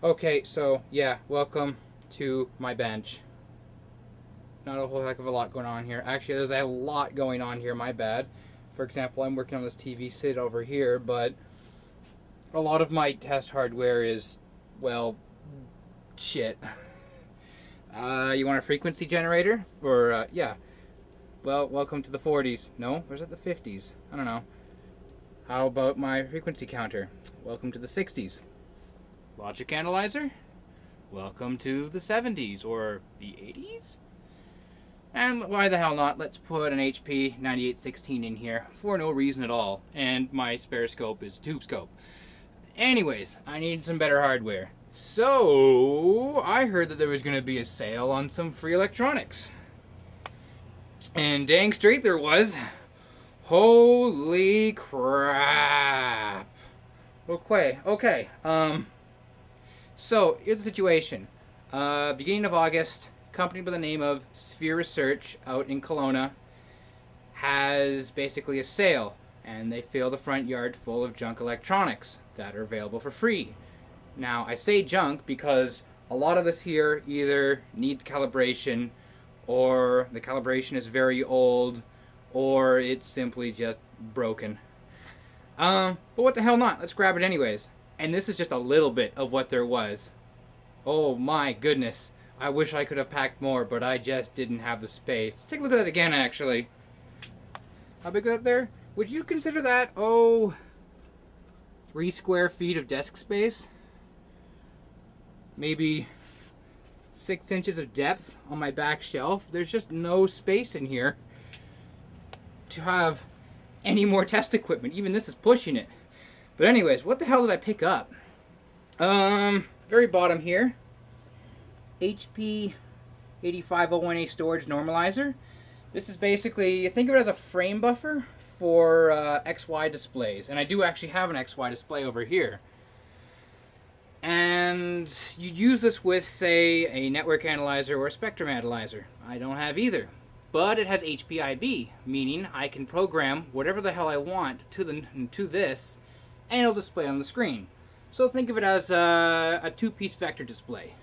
Okay, so yeah, welcome to my bench. Not a whole heck of a lot going on here. Actually, there's a lot going on here, my bad. For example, I'm working on this TV sit over here, but a lot of my test hardware is, well, shit. You want a frequency generator? Or, yeah. Well, welcome to the 40s. No? Or is it the 50s? I don't know. How about my frequency counter? Welcome to the 60s. Logic analyzer? Welcome to the 70s or the 80s? And why the hell not? Let's put an HP 9816 in here for no reason at all. And my spare scope is a tube scope. Anyways, I need some better hardware. So, I heard that there was going to be a sale on some free electronics. And dang straight there was. Holy crap. Okay. So, here's the situation. Beginning of August, a company by the name of Sphere Research out in Kelowna has basically a sale, and they fill the front yard full of junk electronics that are available for free. Now, I say junk because a lot of this here either needs calibration, or the calibration is very old, or it's simply just broken. But what the hell not? Let's grab it anyways. And this is just a little bit of what there was. Oh my goodness. I wish I could have packed more, but I just didn't have the space. Let's take a look at that again, actually. How big is that there? Would you consider that, 3 square feet of desk space? Maybe 6 inches of depth on my back shelf. There's just no space in here to have any more test equipment. Even this is pushing it. But anyways, what the hell did I pick up? Very bottom here. HP 8501A storage normalizer. This is basically, think of it as a frame buffer for XY displays. And I do actually have an XY display over here. And you'd use this with, say, a network analyzer or a spectrum analyzer. I don't have either. But it has HPIB, meaning I can program whatever the hell I want to this, and it'll display on the screen. So think of it as a two-piece vector display.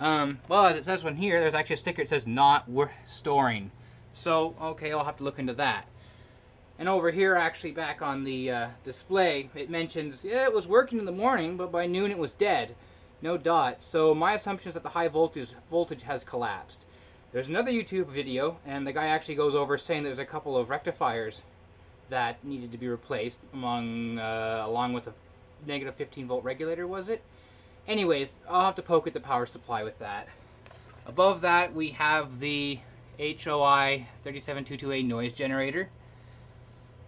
Well, as it says one here, there's actually a sticker that says not worth storing. So, okay, I'll have to look into that. And over here, actually back on the display, it mentions, yeah, it was working in the morning, but by noon it was dead. No dot. So my assumption is that the high voltage has collapsed. There's another YouTube video, and the guy actually goes over saying there's a couple of rectifiers that needed to be replaced along with a negative 15 volt regulator, was it? Anyways, I'll have to poke at the power supply with that. Above that, we have the HOI 37228 noise generator.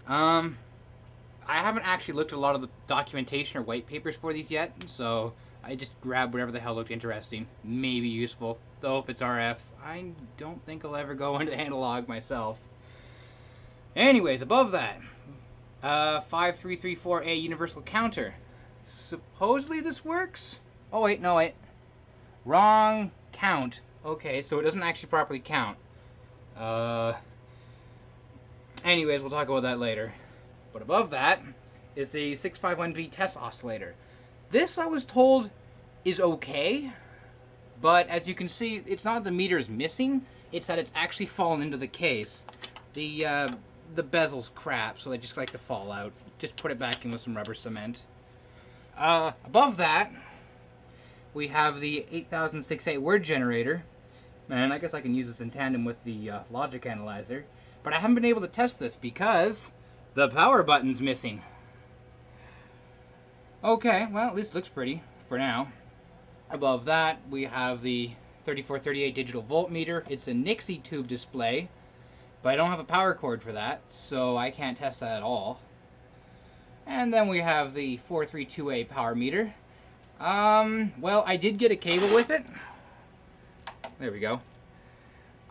I haven't actually looked at a lot of the documentation or white papers for these yet, so I just grabbed whatever the hell looked interesting, maybe useful. Though if it's RF, I don't think I'll ever go into analog myself. Anyways, above that, 5334A universal counter. Supposedly this works? Oh wait, no wait. Wrong count. Okay, so it doesn't actually properly count. Anyways, we'll talk about that later. But above that is the 651B test oscillator. This, I was told, is okay. But as you can see, it's not that the meter is missing, it's that it's actually fallen into the case. The bezel's crap, so they just like to fall out. Just put it back in with some rubber cement. Above that, we have the 8006A word generator. And I guess I can use this in tandem with the logic analyzer. But I haven't been able to test this because the power button's missing. Okay, well, at least it looks pretty for now. Above that, we have the 3438 digital voltmeter. It's a Nixie tube display, but I don't have a power cord for that, so I can't test that at all. And then we have the 432A power meter. Well, I did get a cable with it. There we go.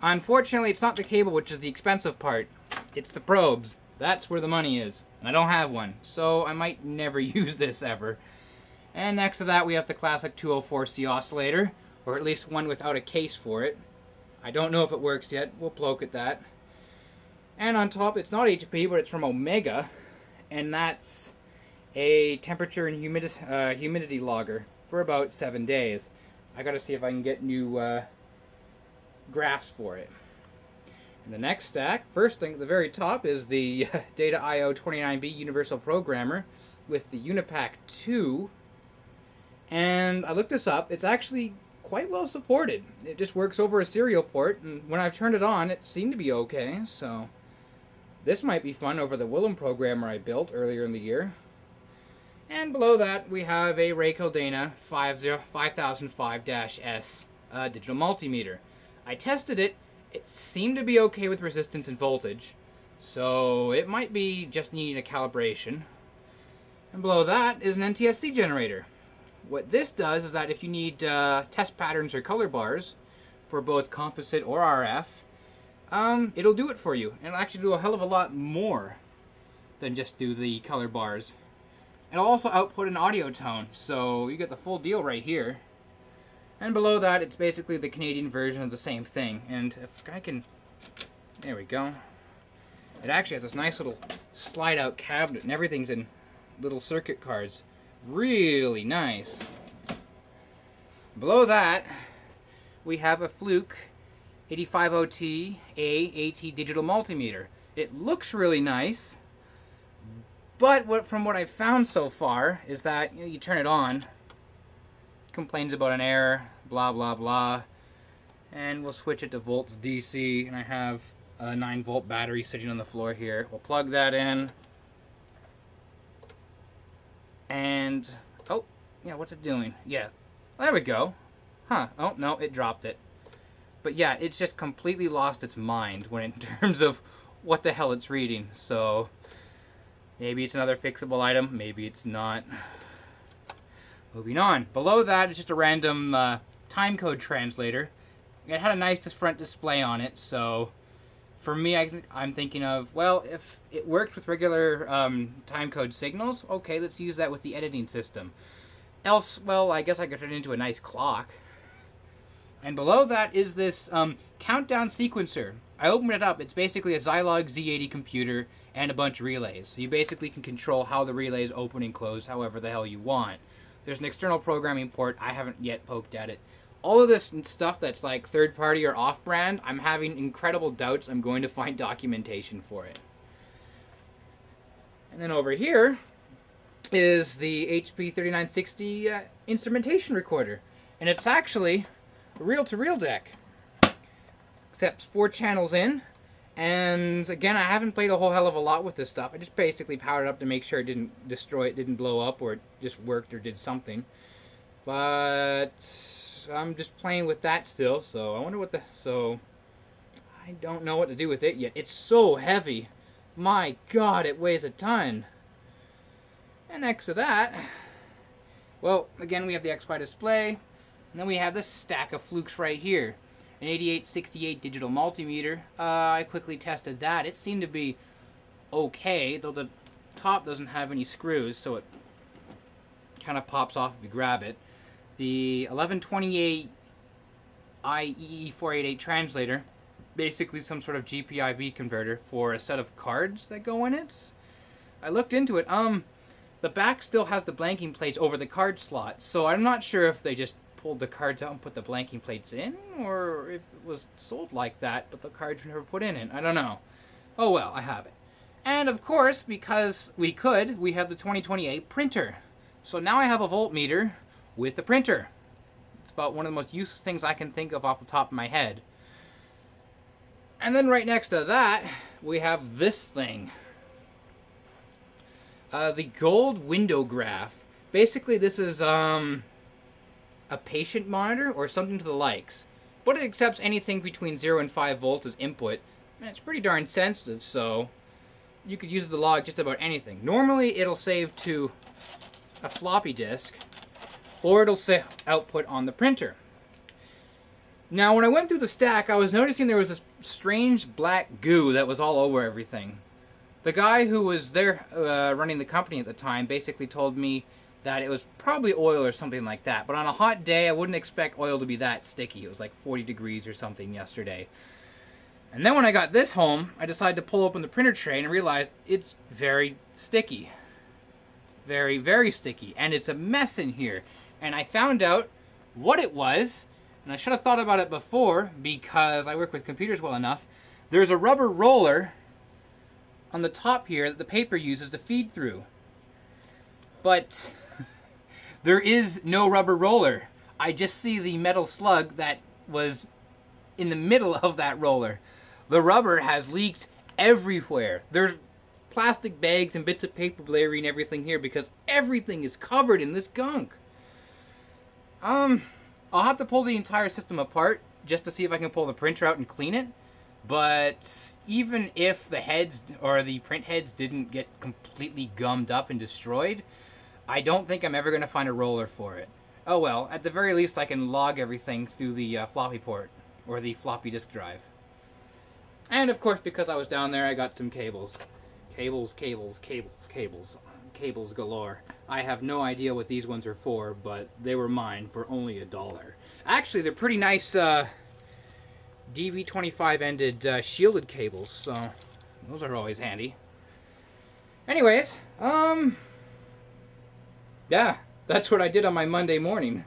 Unfortunately, it's not the cable which is the expensive part. It's the probes. That's where the money is. And I don't have one, so I might never use this ever. And next to that, we have the classic 204C oscillator, or at least one without a case for it. I don't know if it works yet. We'll poke at that. And on top, it's not HP, but it's from Omega, and that's a temperature and humidity logger. for about 7 days. I gotta see if I can get new graphs for it. And the next stack, first thing at the very top, is the Data IO 29B Universal Programmer with the Unipack 2. And I looked this up. It's actually quite well supported. It just works over a serial port, and when I've turned it on, it seemed to be okay. So this might be fun over the Willem programmer I built earlier in the year. And below that, we have a Rayco Dana 5005-S digital multimeter. I tested it. It seemed to be okay with resistance and voltage, so it might be just needing a calibration. And below that is an NTSC generator. What this does is that if you need test patterns or color bars for both composite or RF, it'll do it for you. And it'll actually do a hell of a lot more than just do the color bars. It'll also output an audio tone, so you get the full deal right here. And below that, it's basically the Canadian version of the same thing. And if I can... There we go. It actually has this nice little slide-out cabinet, and everything's in little circuit cards. Really nice. Below that, we have a Fluke 850T AT digital multimeter. It looks really nice, but from what I've found so far is that you turn it on, complains about an error, blah blah blah, and we'll switch it to volts DC, and I have a 9-volt battery sitting on the floor here. We'll plug that in, and oh yeah, what's it doing? Yeah, there we go. Huh? Oh no, it dropped it. But yeah, it's just completely lost its mind when in terms of what the hell it's reading. So maybe it's another fixable item, maybe it's not. Moving on. Below that is just a random timecode translator. It had a nice front display on it, so for me, I'm thinking of, well, if it works with regular timecode signals, okay, let's use that with the editing system. Else, well, I guess I could turn it into a nice clock. And below that is this countdown sequencer. I opened it up. It's basically a Zilog Z80 computer and a bunch of relays. So you basically can control how the relays open and close however the hell you want. There's an external programming port. I haven't yet poked at it. All of this stuff that's like third-party or off-brand, I'm having incredible doubts I'm going to find documentation for it. And then over here is the HP 3960 instrumentation recorder. And it's actually a reel-to-reel deck. Except 4 channels in. And again, I haven't played a whole hell of a lot with this stuff. I just basically powered it up to make sure it didn't destroy it, didn't blow up, or it just worked or did something. But I'm just playing with that still, so I wonder what so I don't know what to do with it yet. It's so heavy. My God, it weighs a ton. And next to that, well, again, we have the XY display, and then we have this stack of Flukes right here. An 8868 digital multimeter. I quickly tested that. It seemed to be okay, though the top doesn't have any screws, so it kind of pops off if you grab it. The 1128 IEE488 translator, basically some sort of GPIB converter for a set of cards that go in it. I looked into it. The back still has the blanking plates over the card slot, so I'm not sure if they just pulled the cards out and put the blanking plates in, or if it was sold like that, but the cards were never put in it. I don't know. Oh well, I have it. And of course, because we have the 2028 printer. So now I have a voltmeter with the printer. It's about one of the most useful things I can think of off the top of my head. And then right next to that, we have this thing. The gold window graph. Basically, this is a patient monitor or something to the likes. But it accepts anything between 0 and 5 volts as input. And it's pretty darn sensitive, so you could use the log just about anything. Normally, it'll save to a floppy disk, or it'll say output on the printer. Now, when I went through the stack, I was noticing there was this strange black goo that was all over everything. The guy who was there running the company at the time basically told me that it was probably oil or something like that. But on a hot day, I wouldn't expect oil to be that sticky. It was like 40 degrees or something yesterday. And then when I got this home, I decided to pull open the printer tray and realized it's very sticky. Very, very sticky. And it's a mess in here. and I found out what it was, and I should have thought about it before because I work with computers well enough. There's a rubber roller on the top here that the paper uses to feed through. But there is no rubber roller. I just see the metal slug that was in the middle of that roller. The rubber has leaked everywhere. There's plastic bags and bits of paper layering everything here because everything is covered in this gunk. I'll have to pull the entire system apart just to see if I can pull the printer out and clean it. But even if the heads or the print heads didn't get completely gummed up and destroyed, I don't think I'm ever going to find a roller for it. Oh well, at the very least I can log everything through the floppy port, or the floppy disk drive. And of course, because I was down there, I got some cables. Cables galore. I have no idea what these ones are for, but they were mine for only $1. Actually, they're pretty nice DV25 ended shielded cables, so those are always handy. Anyways, yeah, that's what I did on my Monday morning.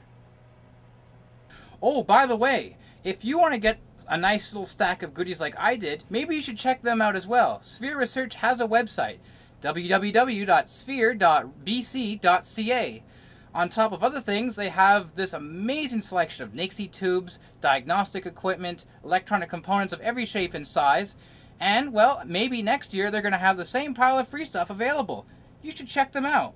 Oh, by the way, if you want to get a nice little stack of goodies like I did, maybe you should check them out as well. Sphere Research has a website, www.sphere.bc.ca. On top of other things, they have this amazing selection of NICSI tubes, diagnostic equipment, electronic components of every shape and size, and, well, maybe next year they're going to have the same pile of free stuff available. You should check them out.